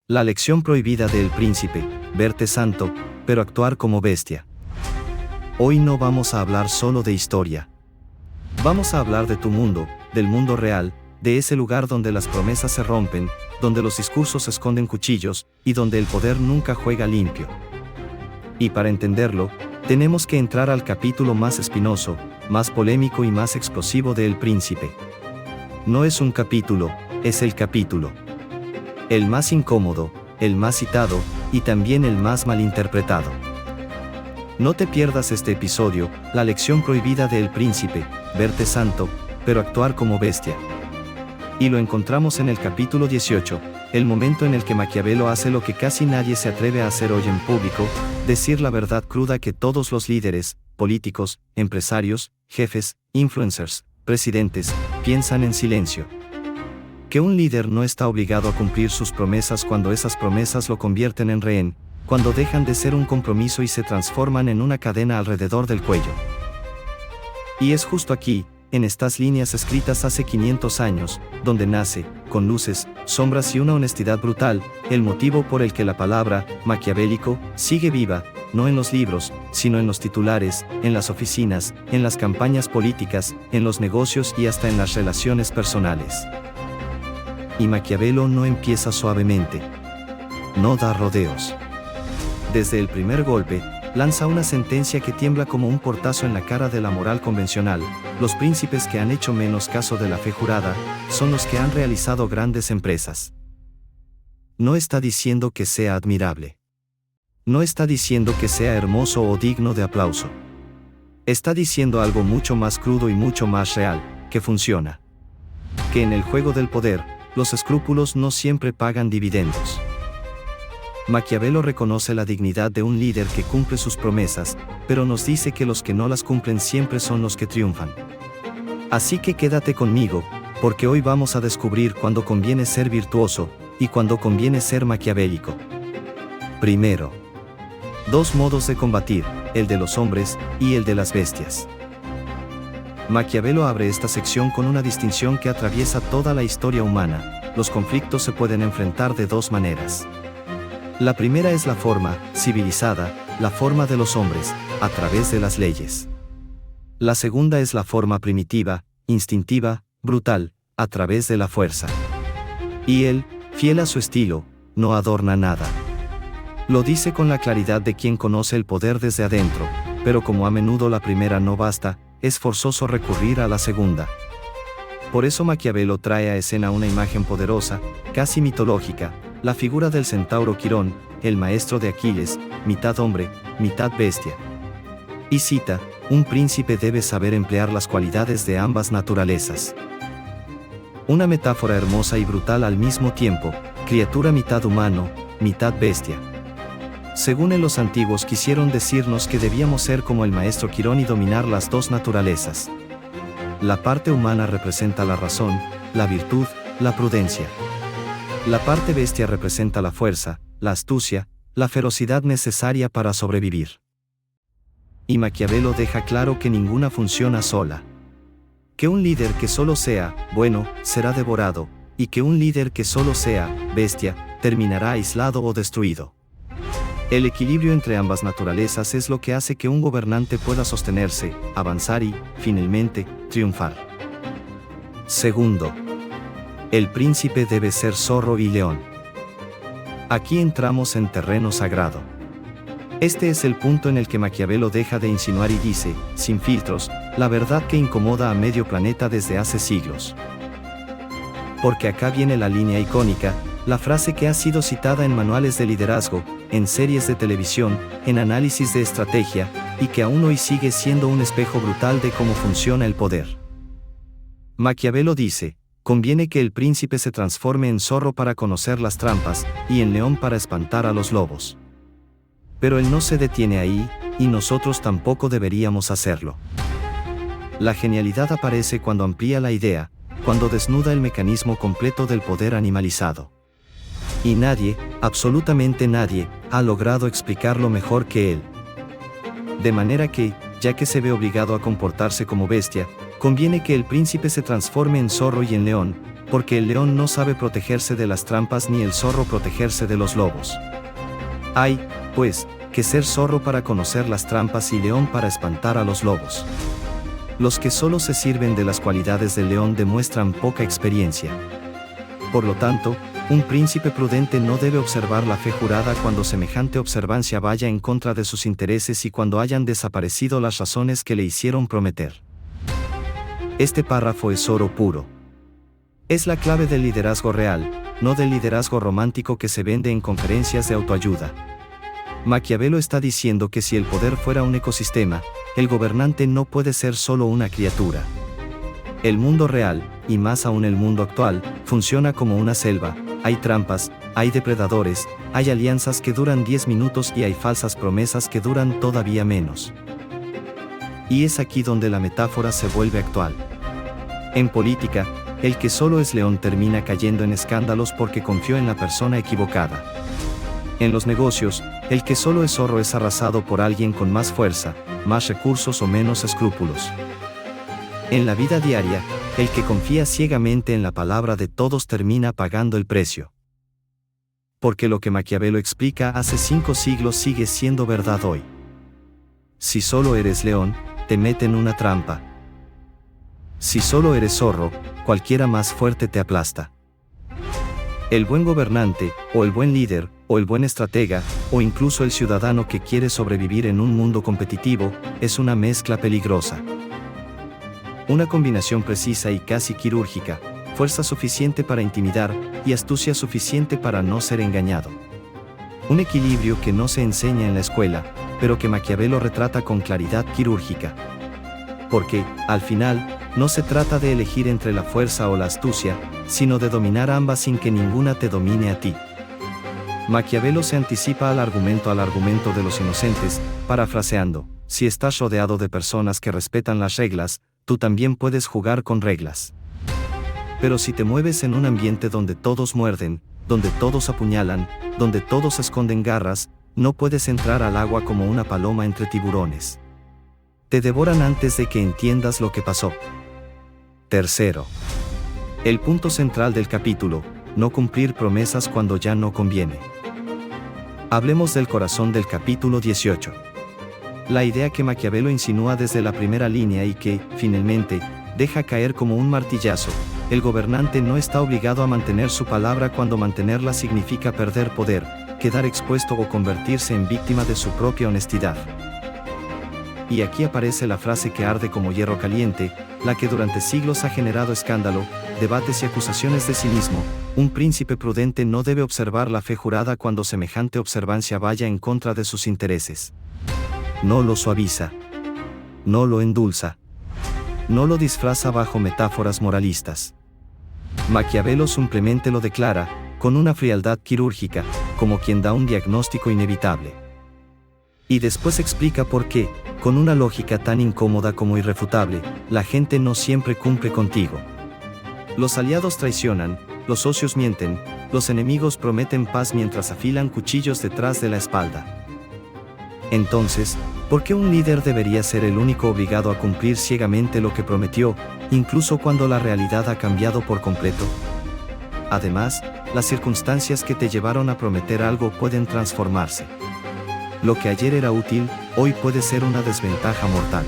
La lección prohibida de El Príncipe, verte santo, pero actuar como bestia. Hoy no vamos a hablar solo de historia. Vamos a hablar de tu mundo, del mundo real, de ese lugar donde las promesas se rompen, donde los discursos esconden cuchillos, y donde el poder nunca juega limpio. Y para entenderlo, tenemos que entrar al capítulo más espinoso, más polémico y más explosivo de El Príncipe. No es un capítulo, es el capítulo. El más incómodo, el más citado, y también el más malinterpretado. No te pierdas este episodio, la lección prohibida de El Príncipe, verte santo, pero actuar como bestia. Y lo encontramos en el capítulo 18, el momento en el que Maquiavelo hace lo que casi nadie se atreve a hacer hoy en público, decir la verdad cruda que todos los líderes, políticos, empresarios, jefes, influencers, presidentes, piensan en silencio. Que un líder no está obligado a cumplir sus promesas cuando esas promesas lo convierten en rehén, cuando dejan de ser un compromiso y se transforman en una cadena alrededor del cuello. Y es justo aquí, en estas líneas escritas hace 500 años, donde nace, con luces, sombras y una honestidad brutal, el motivo por el que la palabra, maquiavélico, sigue viva, no en los libros, sino en los titulares, en las oficinas, en las campañas políticas, en los negocios y hasta en las relaciones personales. Y Maquiavelo no empieza suavemente. No da rodeos. Desde el primer golpe, lanza una sentencia que tiembla como un portazo en la cara de la moral convencional. Los príncipes que han hecho menos caso de la fe jurada, son los que han realizado grandes empresas. No está diciendo que sea admirable. No está diciendo que sea hermoso o digno de aplauso. Está diciendo algo mucho más crudo y mucho más real, que funciona. Que en el juego del poder, los escrúpulos no siempre pagan dividendos. Maquiavelo reconoce la dignidad de un líder que cumple sus promesas, pero nos dice que los que no las cumplen siempre son los que triunfan. Así que quédate conmigo, porque hoy vamos a descubrir cuándo conviene ser virtuoso, y cuándo conviene ser maquiavélico. Primero, dos modos de combatir, el de los hombres, y el de las bestias. Maquiavelo abre esta sección con una distinción que atraviesa toda la historia humana. Los conflictos se pueden enfrentar de dos maneras. La primera es la forma, civilizada, la forma de los hombres, a través de las leyes. La segunda es la forma primitiva, instintiva, brutal, a través de la fuerza. Y él, fiel a su estilo, no adorna nada. Lo dice con la claridad de quien conoce el poder desde adentro, pero como a menudo la primera no basta, es forzoso recurrir a la segunda. Por eso Maquiavelo trae a escena una imagen poderosa, casi mitológica, la figura del centauro Quirón, el maestro de Aquiles, mitad hombre, mitad bestia. Y cita, un príncipe debe saber emplear las cualidades de ambas naturalezas. Una metáfora hermosa y brutal al mismo tiempo, criatura mitad humano, mitad bestia. Según los antiguos quisieron decirnos que debíamos ser como el maestro Quirón y dominar las dos naturalezas. La parte humana representa la razón, la virtud, la prudencia. La parte bestia representa la fuerza, la astucia, la ferocidad necesaria para sobrevivir. Y Maquiavelo deja claro que ninguna funciona sola. Que un líder que solo sea bueno, será devorado, y que un líder que solo sea bestia, terminará aislado o destruido. El equilibrio entre ambas naturalezas es lo que hace que un gobernante pueda sostenerse, avanzar y, finalmente, triunfar. Segundo, el príncipe debe ser zorro y león. Aquí entramos en terreno sagrado. Este es el punto en el que Maquiavelo deja de insinuar y dice, sin filtros, la verdad que incomoda a medio planeta desde hace siglos. Porque acá viene la línea icónica, la frase que ha sido citada en manuales de liderazgo, en series de televisión, en análisis de estrategia, y que aún hoy sigue siendo un espejo brutal de cómo funciona el poder. Maquiavelo dice, conviene que el príncipe se transforme en zorro para conocer las trampas, y en león para espantar a los lobos. Pero él no se detiene ahí, y nosotros tampoco deberíamos hacerlo. La genialidad aparece cuando amplía la idea, cuando desnuda el mecanismo completo del poder animalizado. Y nadie, absolutamente nadie, ha logrado explicarlo mejor que él. De manera que, ya que se ve obligado a comportarse como bestia, conviene que el príncipe se transforme en zorro y en león, porque el león no sabe protegerse de las trampas ni el zorro protegerse de los lobos. Hay, pues, que ser zorro para conocer las trampas y león para espantar a los lobos. Los que solo se sirven de las cualidades del león demuestran poca experiencia. Por lo tanto, un príncipe prudente no debe observar la fe jurada cuando semejante observancia vaya en contra de sus intereses y cuando hayan desaparecido las razones que le hicieron prometer. Este párrafo es oro puro. Es la clave del liderazgo real, no del liderazgo romántico que se vende en conferencias de autoayuda. Maquiavelo está diciendo que si el poder fuera un ecosistema, el gobernante no puede ser solo una criatura. El mundo real, y más aún el mundo actual, funciona como una selva. Hay trampas, hay depredadores, hay alianzas que duran 10 minutos y hay falsas promesas que duran todavía menos. Y es aquí donde la metáfora se vuelve actual. En política, el que solo es león termina cayendo en escándalos porque confió en la persona equivocada. En los negocios, el que solo es zorro es arrasado por alguien con más fuerza, más recursos o menos escrúpulos. En la vida diaria, el que confía ciegamente en la palabra de todos termina pagando el precio. Porque lo que Maquiavelo explica hace 5 siglos sigue siendo verdad hoy. Si solo eres león, te meten en una trampa. Si solo eres zorro, cualquiera más fuerte te aplasta. El buen gobernante, o el buen líder, o el buen estratega, o incluso el ciudadano que quiere sobrevivir en un mundo competitivo, es una mezcla peligrosa. Una combinación precisa y casi quirúrgica, fuerza suficiente para intimidar, y astucia suficiente para no ser engañado. Un equilibrio que no se enseña en la escuela, pero que Maquiavelo retrata con claridad quirúrgica. Porque, al final, no se trata de elegir entre la fuerza o la astucia, sino de dominar ambas sin que ninguna te domine a ti. Maquiavelo se anticipa al argumento de los inocentes, parafraseando: si estás rodeado de personas que respetan las reglas, tú también puedes jugar con reglas. Pero si te mueves en un ambiente donde todos muerden, donde todos apuñalan, donde todos esconden garras, no puedes entrar al agua como una paloma entre tiburones. Te devoran antes de que entiendas lo que pasó. Tercero. El punto central del capítulo: no cumplir promesas cuando ya no conviene. Hablemos del corazón del capítulo 18. La idea que Maquiavelo insinúa desde la primera línea y que, finalmente, deja caer como un martillazo: el gobernante no está obligado a mantener su palabra cuando mantenerla significa perder poder, quedar expuesto o convertirse en víctima de su propia honestidad. Y aquí aparece la frase que arde como hierro caliente, la que durante siglos ha generado escándalo, debates y acusaciones de cinismo: un príncipe prudente no debe observar la fe jurada cuando semejante observancia vaya en contra de sus intereses. No lo suaviza. No lo endulza. No lo disfraza bajo metáforas moralistas. Maquiavelo simplemente lo declara, con una frialdad quirúrgica, como quien da un diagnóstico inevitable. Y después explica por qué, con una lógica tan incómoda como irrefutable, la gente no siempre cumple contigo. Los aliados traicionan, los socios mienten, los enemigos prometen paz mientras afilan cuchillos detrás de la espalda. Entonces, ¿por qué un líder debería ser el único obligado a cumplir ciegamente lo que prometió, incluso cuando la realidad ha cambiado por completo? Además, las circunstancias que te llevaron a prometer algo pueden transformarse. Lo que ayer era útil, hoy puede ser una desventaja mortal.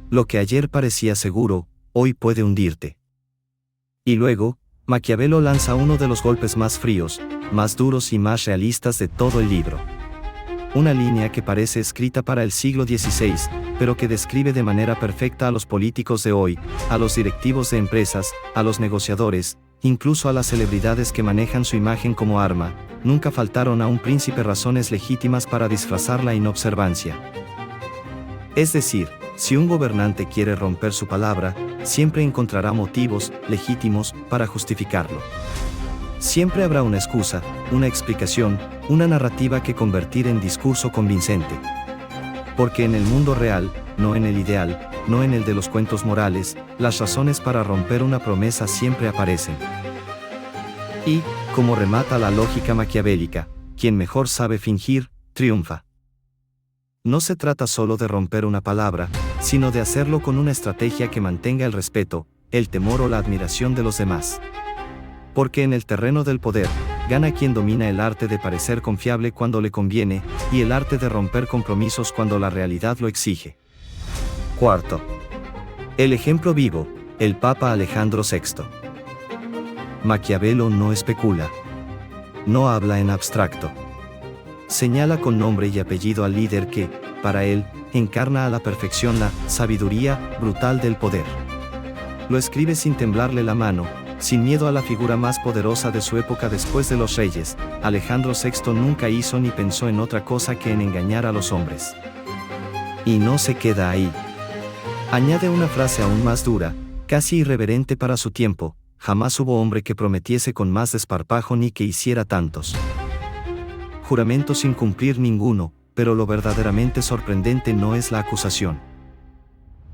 Lo que ayer parecía seguro, hoy puede hundirte. Y luego, Maquiavelo lanza uno de los golpes más fríos, más duros y más realistas de todo el libro. Una línea que parece escrita para el siglo XVI, pero que describe de manera perfecta a los políticos de hoy, a los directivos de empresas, a los negociadores, incluso a las celebridades que manejan su imagen como arma: nunca faltaron a un príncipe razones legítimas para disfrazar la inobservancia. Es decir, si un gobernante quiere romper su palabra, siempre encontrará motivos legítimos para justificarlo. Siempre habrá una excusa, una explicación, una narrativa que convertir en discurso convincente. Porque en el mundo real, no en el ideal, no en el de los cuentos morales, las razones para romper una promesa siempre aparecen. Y, como remata la lógica maquiavélica, quien mejor sabe fingir, triunfa. No se trata solo de romper una palabra, sino de hacerlo con una estrategia que mantenga el respeto, el temor o la admiración de los demás. Porque en el terreno del poder, gana quien domina el arte de parecer confiable cuando le conviene, y el arte de romper compromisos cuando la realidad lo exige. Cuarto. El ejemplo vivo, el Papa Alejandro VI. Maquiavelo no especula. No habla en abstracto. Señala con nombre y apellido al líder que, para él, encarna a la perfección la sabiduría brutal del poder. Lo escribe sin temblarle la mano, sin miedo a la figura más poderosa de su época después de los reyes. Alejandro VI nunca hizo ni pensó en otra cosa que en engañar a los hombres. Y no se queda ahí. Añade una frase aún más dura, casi irreverente para su tiempo: jamás hubo hombre que prometiese con más desparpajo ni que hiciera tantos juramentos sin cumplir ninguno. Pero lo verdaderamente sorprendente no es la acusación.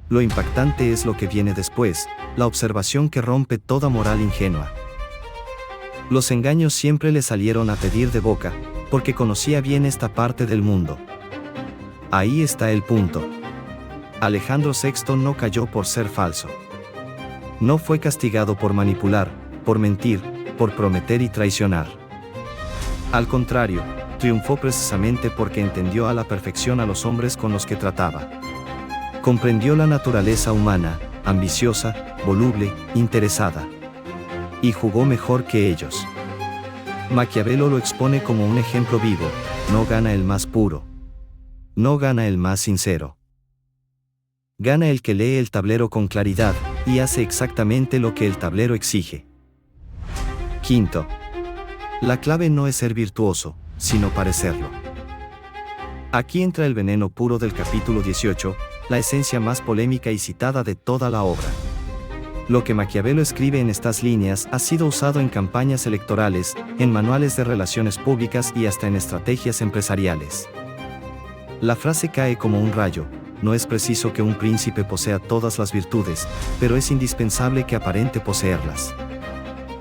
Lo impactante es lo que viene después, la observación que rompe toda moral ingenua. Los engaños siempre le salieron a pedir de boca, porque conocía bien esta parte del mundo. Ahí está el punto. Alejandro VI no cayó por ser falso. No fue castigado por manipular, por mentir, por prometer y traicionar. Al contrario, triunfó precisamente porque entendió a la perfección a los hombres con los que trataba. Comprendió la naturaleza humana, ambiciosa, voluble, interesada. Y jugó mejor que ellos. Maquiavelo lo expone como un ejemplo vivo: no gana el más puro. No gana el más sincero. Gana el que lee el tablero con claridad, y hace exactamente lo que el tablero exige. Quinto. La clave no es ser virtuoso, sino parecerlo. Aquí entra el veneno puro del capítulo 18, la esencia más polémica y citada de toda la obra. Lo que Maquiavelo escribe en estas líneas ha sido usado en campañas electorales, en manuales de relaciones públicas y hasta en estrategias empresariales. La frase cae como un rayo: no es preciso que un príncipe posea todas las virtudes, pero es indispensable que aparente poseerlas.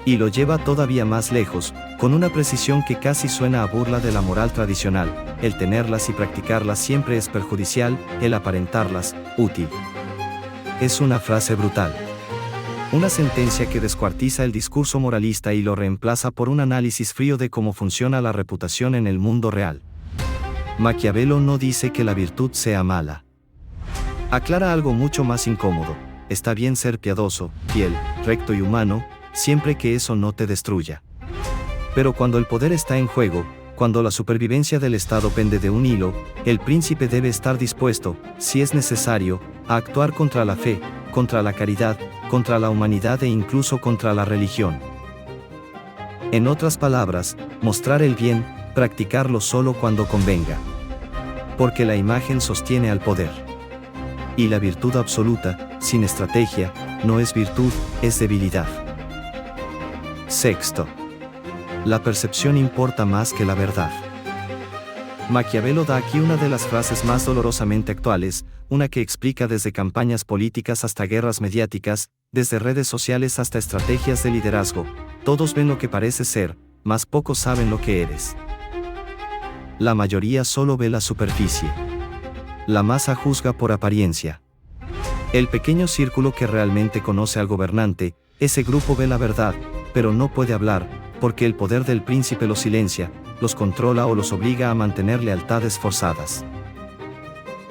Y lo lleva todavía más lejos, con una precisión que casi suena a burla de la moral tradicional: el tenerlas y practicarlas siempre es perjudicial, el aparentarlas, útil. Es una frase brutal. Una sentencia que descuartiza el discurso moralista y lo reemplaza por un análisis frío de cómo funciona la reputación en el mundo real. Maquiavelo no dice que la virtud sea mala. Aclara algo mucho más incómodo: está bien ser piadoso, fiel, recto y humano, siempre que eso no te destruya. Pero cuando el poder está en juego, cuando la supervivencia del Estado pende de un hilo, el príncipe debe estar dispuesto, si es necesario, a actuar contra la fe, contra la caridad, contra la humanidad e incluso contra la religión. En otras palabras, mostrar el bien, practicarlo solo cuando convenga. Porque la imagen sostiene al poder. Y la virtud absoluta, sin estrategia, no es virtud, es debilidad. Sexto. La percepción importa más que la verdad. Maquiavelo da aquí una de las frases más dolorosamente actuales, una que explica desde campañas políticas hasta guerras mediáticas, desde redes sociales hasta estrategias de liderazgo: todos ven lo que pareces ser, mas pocos saben lo que eres. La mayoría solo ve la superficie. La masa juzga por apariencia. El pequeño círculo que realmente conoce al gobernante, ese grupo ve la verdad, pero no puede hablar, porque el poder del príncipe los silencia, los controla o los obliga a mantener lealtades forzadas.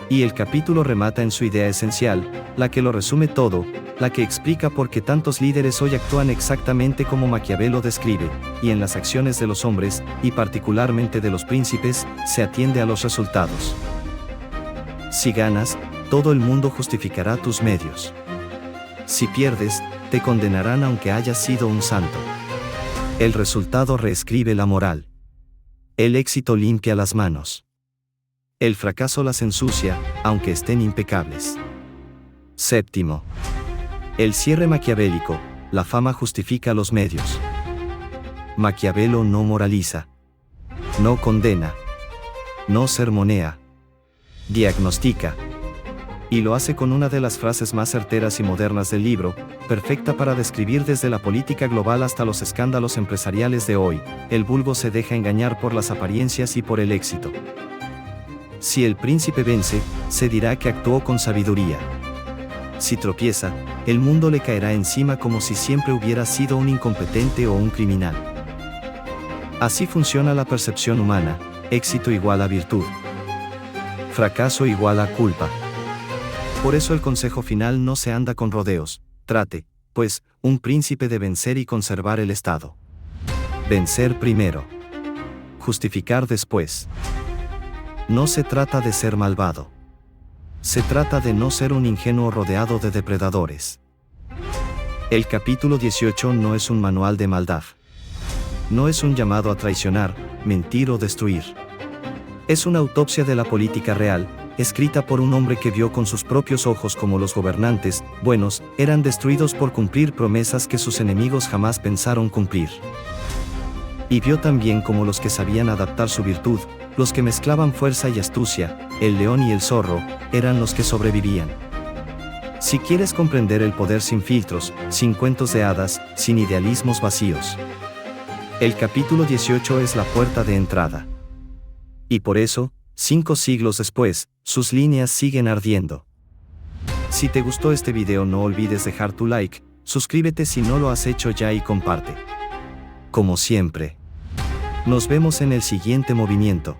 Y el capítulo remata en su idea esencial, la que lo resume todo, la que explica por qué tantos líderes hoy actúan exactamente como Maquiavelo describe, y en las acciones de los hombres, y particularmente de los príncipes, se atiende a los resultados. Si ganas, todo el mundo justificará tus medios. Si pierdes, te condenarán aunque hayas sido un santo. El resultado reescribe la moral. El éxito limpia las manos. El fracaso las ensucia, aunque estén impecables. Séptimo. El cierre maquiavélico: la fama justifica los medios. Maquiavelo no moraliza. No condena. No sermonea. Diagnostica. Y lo hace con una de las frases más certeras y modernas del libro, perfecta para describir desde la política global hasta los escándalos empresariales de hoy: el vulgo se deja engañar por las apariencias y por el éxito. Si el príncipe vence, se dirá que actuó con sabiduría. Si tropieza, el mundo le caerá encima como si siempre hubiera sido un incompetente o un criminal. Así funciona la percepción humana: éxito igual a virtud, fracaso igual a culpa. Por eso el consejo final no se anda con rodeos: trate, pues, un príncipe de vencer y conservar el Estado. Vencer primero, justificar después. No se trata de ser malvado. Se trata de no ser un ingenuo rodeado de depredadores. El capítulo 18 no es un manual de maldad. No es un llamado a traicionar, mentir o destruir. Es una autopsia de la política real, escrita por un hombre que vio con sus propios ojos cómo los gobernantes, buenos, eran destruidos por cumplir promesas que sus enemigos jamás pensaron cumplir. Y vio también cómo los que sabían adaptar su virtud, los que mezclaban fuerza y astucia, el león y el zorro, eran los que sobrevivían. Si quieres comprender el poder sin filtros, sin cuentos de hadas, sin idealismos vacíos, el capítulo 18 es la puerta de entrada. Y por eso, 5 siglos después, sus líneas siguen ardiendo. Si te gustó este video, no olvides dejar tu like, suscríbete si no lo has hecho ya y comparte. Como siempre, nos vemos en el siguiente movimiento.